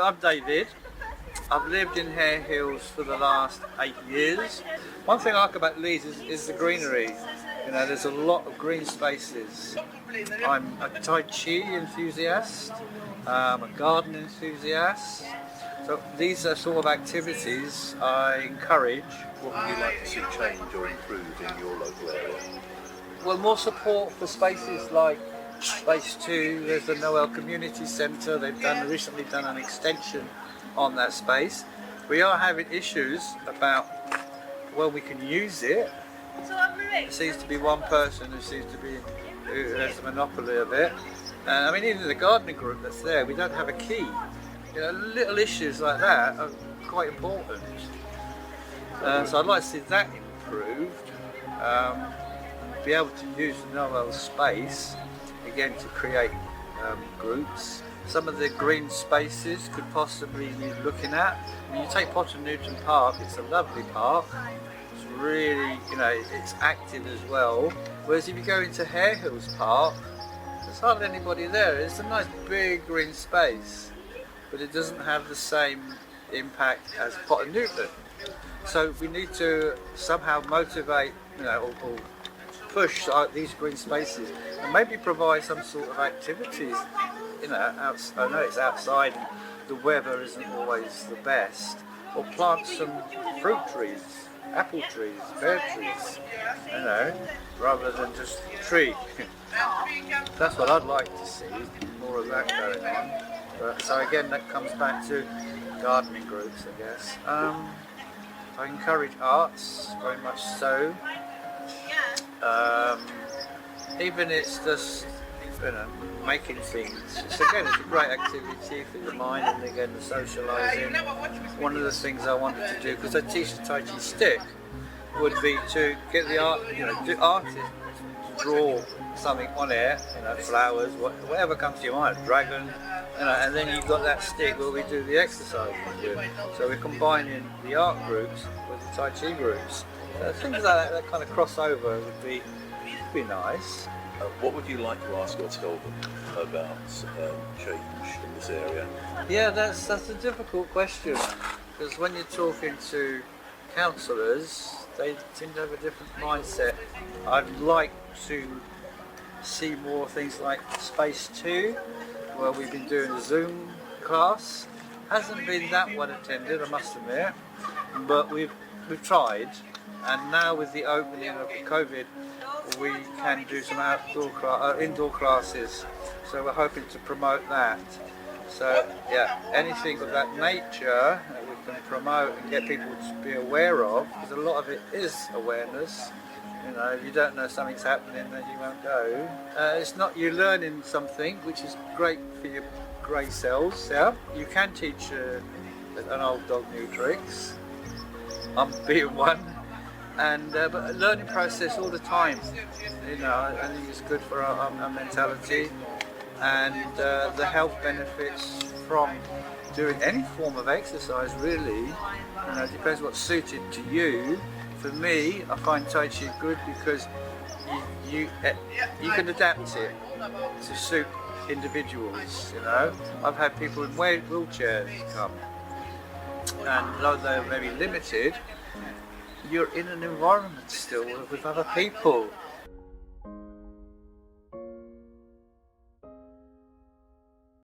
I'm David. I've lived in Harehills for the last 8 years. One thing I like about Leeds is the greenery. You know, there's a lot of green spaces. I'm a Tai Chi enthusiast, I'm a garden enthusiast. So these are sort of activities I encourage. What would you like to see change or improve in your local area? Well, more support for spaces like Space 2, there's the Noel Community Centre, they've recently done an extension on that space. We are having issues about when we can use it. There seems to be one person who has a monopoly of it. I mean, even the gardening group that's there, we don't have a key. You know, little issues like that are quite important. So I'd like to see that improved. Be able to use the Noel space again to create groups. Some of the green spaces could possibly be looking at. When you take Potter Newton Park, it's a lovely park. It's really, you know, it's active as well. Whereas if you go into Harehills Park, there's hardly anybody there. It's a nice big green space, but it doesn't have the same impact as Potter Newton. So we need to somehow motivate, you know, or push out these green spaces and maybe provide some sort of activities. You know, I know it's outside and the weather isn't always the best. Or plant some fruit trees, apple trees, pear trees, you know, rather than just a tree. That's what I'd like to see, more of that going on. But, so again, that comes back to gardening groups, I guess. I encourage arts, very much so. Even it's just, you know, making things. It's a great activity for your mind, and again the socialising. One of the things I wanted to do, because I teach the Tai Chi stick, would be to get the artist to draw something on it, you know, flowers, whatever comes to your mind, dragon, you know, and then you've got that stick where we do the exercise with. So we're combining the art groups with the Tai Chi groups. Things like that kind of crossover would be nice. What would you like to ask or tell them about change in this area? Yeah, that's a difficult question, because when you're talking to counsellors, they seem to have a different mindset. I'd like to see more things like Space 2, where we've been doing a Zoom class. Hasn't been that well attended, I must admit, but we've tried. And now with the opening of the COVID, we can do some indoor classes. So we're hoping to promote that. So yeah, anything of that nature that we can promote and get people to be aware of, because a lot of it is awareness. You know, if you don't know something's happening, then you won't go. It's not, you're learning something, which is great for your grey cells. Yeah, you can teach an old dog new tricks. I'm being one. And but a learning process all the time, you know. I think it's good for our mentality, and the health benefits from doing any form of exercise, really. You know, it depends what's suited to you. For me, I find Tai Chi good because you can adapt it to suit individuals. You know, I've had people in wheelchairs come, and though they're very limited, you're in an environment still with other people.